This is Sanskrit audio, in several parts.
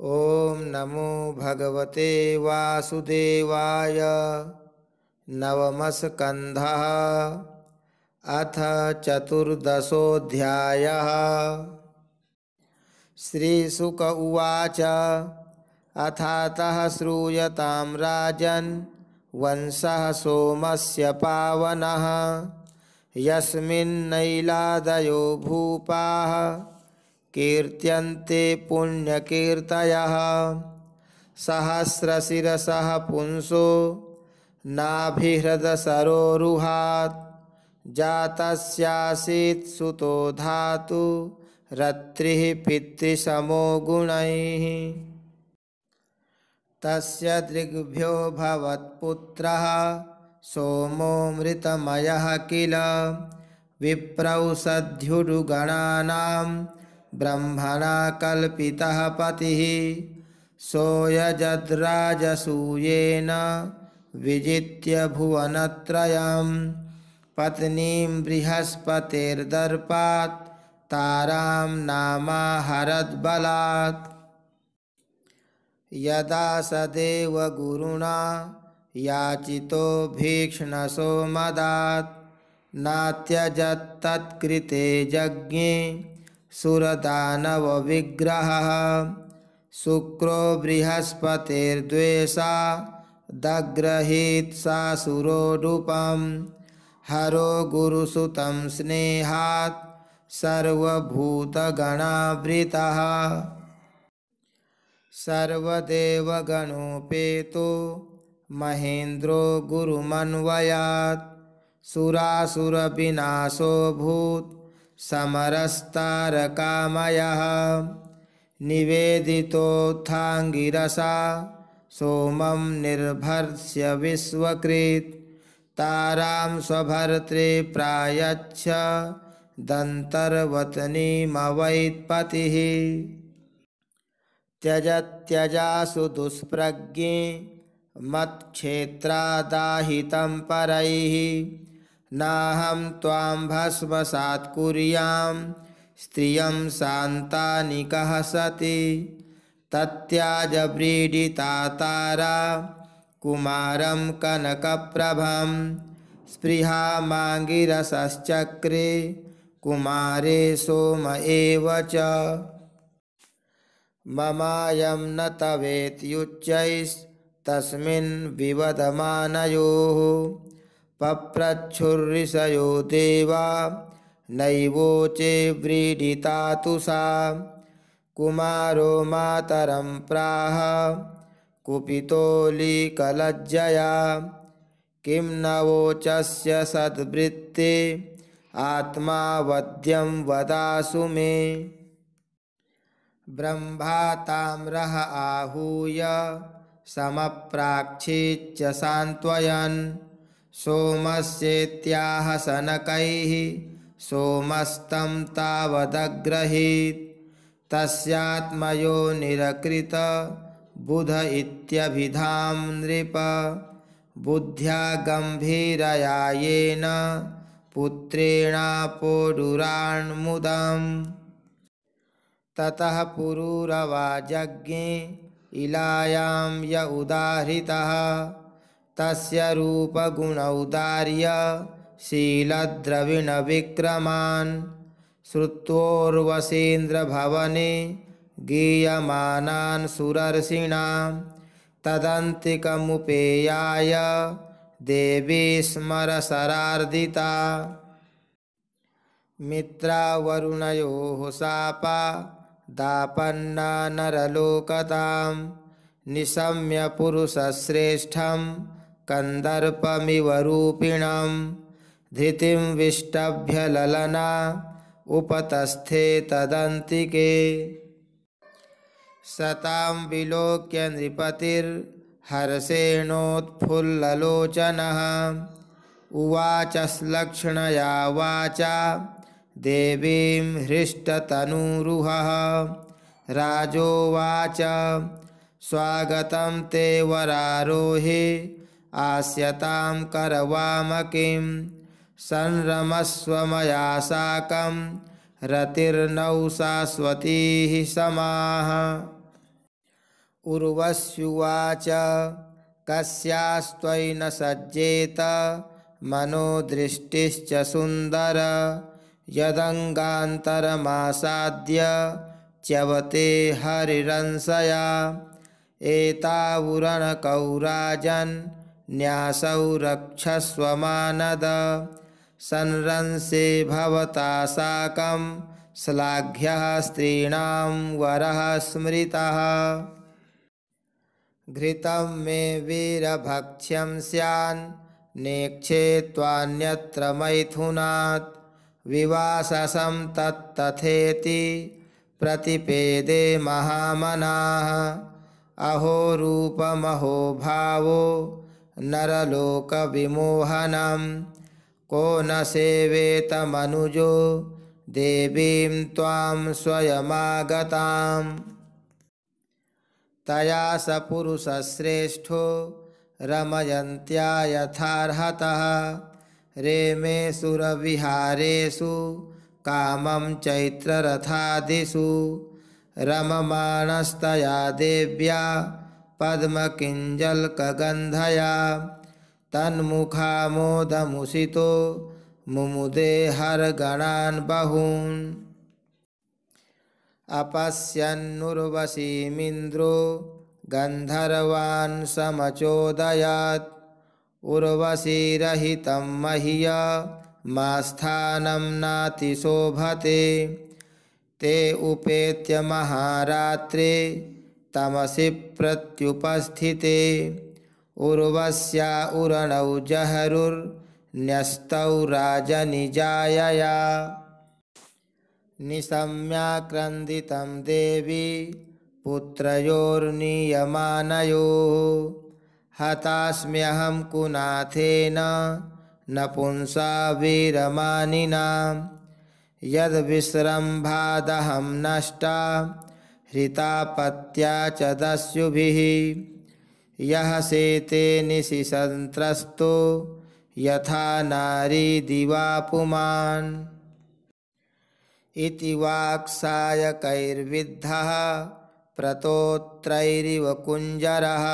ॐ नमो भगवते वासुदेवाय। नवमः स्कन्धः। अथ चतुर्दशोऽध्यायः। श्रीशुक उवाच। अथातः श्रूयतां राजन् वंशः सोमस्य पावनः, यस्मिन्नैलादयो भूपाः कीर्त्यन्ते पुण्यकीर्तयः। सहस्रशिरसः पुंसो नाभिहृदसरोरुहात्, जातस्यासीत् सुतो धातु रत्रिः पितृसमो गुणैः। तस्य दृग्भ्यो भवत्पुत्रः सोमो मृतमयः किल। विप्रौषध्युरुगणानां ब्रह्मणा कल्पितः पतिः, सोऽयजद्राजसूयेन विजित्य भुवनत्रयं। पत्नीं बृहस्पतिर्दर्पात् तारां नामाहरद्बलात्। यदा स देवगुरुणा याचितो भीक्ष्णशो मदात्, नात्यजत्तत्कृते यज्ञे सुरदानवविग्रहः। शुक्रो बृहस्पतिर्द्वेषादग्रहीत् सासुरोरूपं, हरो गुरुसुतं स्नेहात् सर्वभूतगणावृतः। सर्वदेवगणोपेतो महेन्द्रो गुरुमन्वयात्, सुरासुरविनाशोऽभूत् समरस्तारकामयः। निवेदितोत्थाङ्गिरसा सोमं निर्भर्ष्य विश्वकृत्, तारां स्वभर्त्रे प्रायच्छ दन्तर्वतनीमवैत्पतिः। त्यजत्यासु दुष्प्रज्ञे मत्क्षेत्रादाहितं परैः, नाहं त्वां भस्मसात् कुर्यां स्त्रियं शान्तानिकः सति। तत्याज व्रीडिता तारा कुमारं कनकप्रभं, स्पृहामाङ्गिरसश्चक्रे कुमारे सोम एव च। ममायं न तवेत्युच्चैस्तस्मिन् विवदमानयोः, पप्रच्छुर्ऋषयो देवा नैवोचे व्रीडिता तु सा। कुमारो मातरं प्राह कुपितोऽलीकलज्जया, किं न वोचस्य सद्वृत्ते आत्मा वद्यं वदासु मे। ब्रह्मा ताम्रः आहूय समप्राक्षीच्च सान्त्वयन्, सोमस्येत्याह शनकैः सोमस्तं तावदग्रहीत्। तस्यात्मयोनिरकृत बुध इत्यभिधां नृप, बुद्ध्या गम्भीरया येन पुत्रेणापोडुराण्मुदम्। ततः पुरूरवाजज्ञे इलायां य उदाहृतः, तस्य रूपगुणौदार्य शीलद्रविणविक्रमान्। श्रुत्वोर्वशीन्द्रभवने गीयमानान् सुरर्षिणां, तदन्तिकमुपेयाय देवी स्मरशरार्दिता। मित्रावरुणयोः शापा दापन्ना नरलोकतां, निशम्य पुरुषश्रेष्ठं कन्दर्पमिव रूपिणं। धृतिं विष्टभ्य ललना उपतस्थे तदन्तिके, सतां विलोक्य नृपतिर्हर्षेणोत्फुल्ललोचनः। उवाच श्लक्ष्णया वाचा देवीं हृष्टतनुरुहः। राजोवाच स्वागतं ते वरारोहे, आस्यतां करवामकिं। संरमस्व मया साकं रतिर्नौ शाश्वतीः समाः। उर्वश्युवाच कस्यास्त्वयि न सज्जेत मनो दृष्टिश्च सुन्दर यदङ्गान्तरमासाद्य च्यवते हरिरंसया एतावुरणकौ राजन् न्यासौ रक्षस्व मानद संरंसे भवता साकं श्लाघ्यः स्त्रीणां वरः स्मृतः घृतं मे वीरभक्ष्यं स्यान् नेक्षे त्वान्यत्र मैथुनात् विवाससं तत्तथेति प्रतिपेदे महामनाः अहो रूपमहो भावो नरलोकविमोहनं को न सेवेत मनुजो देवीं त्वां स्वयमागताम् तया स पुरुषश्रेष्ठो रमयन्त्या यथार्हतः रेमे सुरविहारेषु कामं चैत्ररथादिषु रममाणस्तया देव्या पद्मकिञ्जल्कगन्धया तन्मुखामोदमुषितो मुमुदे हरगणान् बहून् अपश्यन्नुर्वशीमिन्द्रो गन्धर्वान् समचोदयात् उर्वशीरहितं मह्यमास्थानं नातिशोभते ते उपेत्य महारात्रे तमसि प्रत्युपस्थिते उर्वश्या उरणौ जहरुर्न्यस्तौ राजनिजायया निशम्याक्रन्दितं देवी पुत्रयोर्नियमानयोः हतास्म्यहं कुनाथेन नपुंसा वीरमानिना यद्विस्रम्भादहं नष्टा हृतापत्या च दस्युभिः यः शेते निशि सन्त्रस्तो यथा नारी दिवा पुमान् इति वाक्सायकैर्विद्धः प्रतोत्रैरिव कुञ्जरः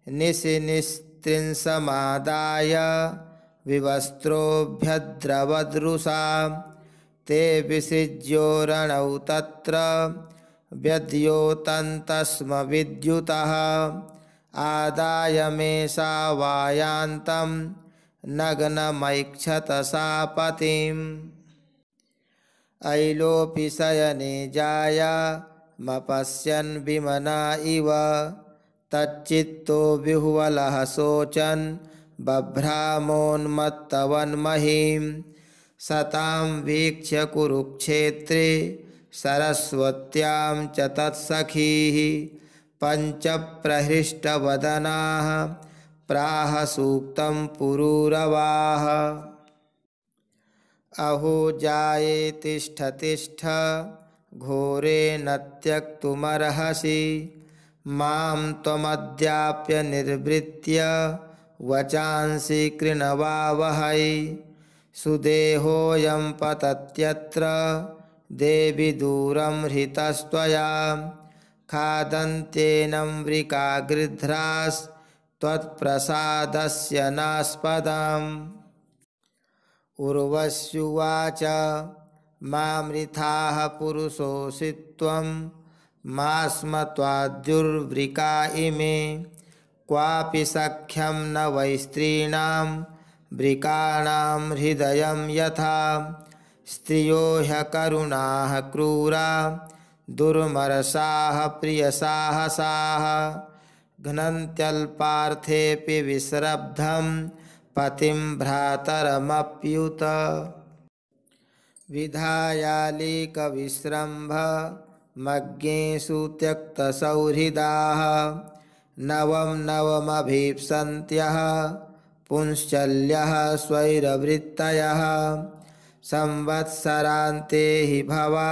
निशि निस्त्रिंशमादाय विवस्त्रोऽभ्यद्रवदृषा ते विसृज्योरणौ तत्र व्यद्योतन्तस्म विद्युतः आदाय मे सा वायान्तं नग्नमैक्षत सा पतिम् ऐलोपि शयने जायामपश्यन् विमना इव तच्चित्तो विह्वलः शोचन् बभ्रामोन्मत्तवन्महीं सतां वीक्ष्य कुरुक्षेत्रे सरस्वत्यां च तत्सखीः पञ्चप्रहृष्टवदनाः प्राह सूक्तं पुरूरवाः अहो जाये तिष्ठ तिष्ठ घोरे न त्यक्तुमर्हसि मां त्वमद्याप्य निर्वृत्य वचांसि कृणवावहै सुदेहोऽयं पतत्यत्र देवि दूरं हृतस्त्वया खादन्त्येनं वृका गृध्रास्त्वत्प्रसादस्य नास्पदम् उर्वश्युवाच मामृथाः पुरुषोऽसि त्वं मा स्म त्वाद्युर्वृका इमे क्वापि सख्यं न वै स्त्रीणां वृकाणां हृदयं यथा स्त्रियो ह्यकरुणाः क्रूरा दुर्मर्षाः प्रियसाहसाः घ्नन्त्यल्पार्थेऽपि विश्रब्धं पतिं भ्रातरमप्युत विधायालीकविश्रम्भमज्ञेषु त्यक्तसौहृदाः नवं नवमभीप्सन्त्यः पुंश्चल्यः स्वैरवृत्तयः संवत्सरान्ते हि भवा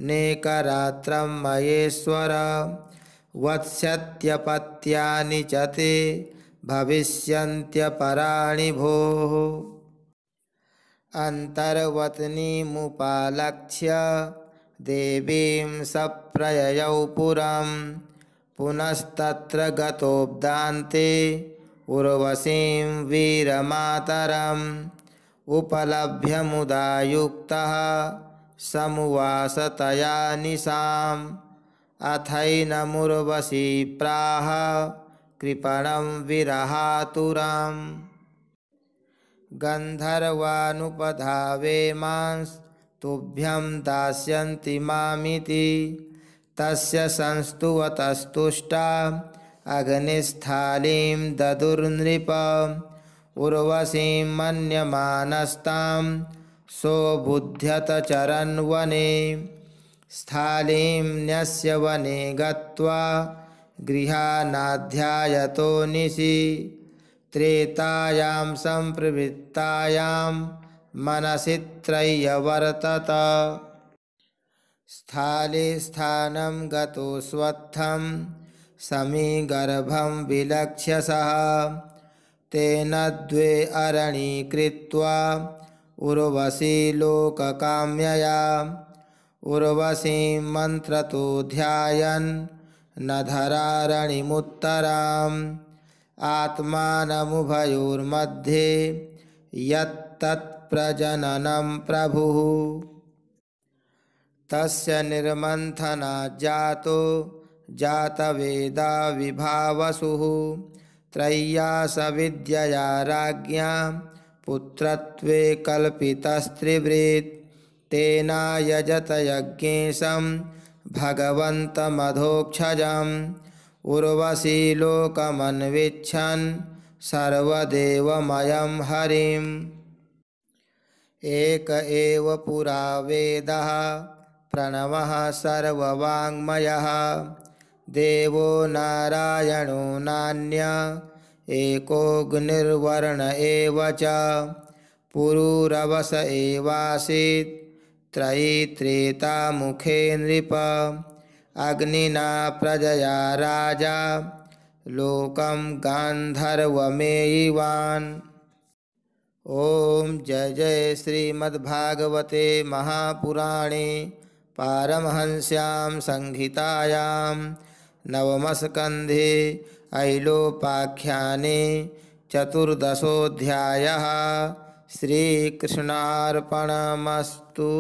नेकरात्रं मयेश्वर वत्स्यत्यपत्यानि च ते भविष्यन्त्यपराणि भोः अन्तर्वत्नीमुपालक्ष्य देवीं सप्रययौ पुरं पुनस्तत्र गतोऽब्दान्ते उर्वशीं वीरमातरम् उपलभ्य मुदा युक्तः समुवास तया निशाम् अथैनमुर्वशी प्राह कृपणं विरहातुरम् गन्धर्वानुपधावेमांस्तुभ्यं दास्यन्ति मामिति तस्य संस्तुवतस्तुष्टा अग्निस्थालीं ददुर्नृप उर्वशीं मन्यमानस्तां सोऽबुध्यत चरन्वने स्थालीं न्यस्य वने गत्वा गृहानाध्यायतो निशि त्रेतायां सम्प्रवृत्तायां मनसि त्रय्यवर्तत स्थाले स्थानं गतो स्वत्थं समीगर्भं विलक्ष्य सः तेन द्वे अरणीकृत्वा उर्वशी लोककाम्यया उर्वशीं मन्त्रतो ध्यायन् नधरारणिमुत्तराम् आत्मानमुभयोर्मध्ये यत्तत्प्रजननं प्रभुः तस्य निर्मन्थनात् जातो जातवेदा विभावसुः त्रय्या सविद्यया राज्ञा पुत्रत्वे कल्पितस्त्रिवृत् तेना यजत यज्ञेशं भगवन्तमधोक्षजम् उर्वशी लोकमन्विच्छन् सर्वदेवमयं हरिम् एक एव पुरा वेदः प्रणवः सर्ववाङ्मयः देवो नारायणो नान्य एकोऽग्निर्वर्ण एव च पुरूरवस एवासीत् त्रयी त्रेता मुखे नृप अग्निना प्रजया राजा लोकं गान्धर्वमेयिवान्। ओम जय जय श्रीमद्भागवते महापुराणे पारमहंस्यां संहितायां नवमस्कन्धे ऐलोपाख्याने चतुर्दशोऽध्यायः। श्रीकृष्णार्पणमस्तु।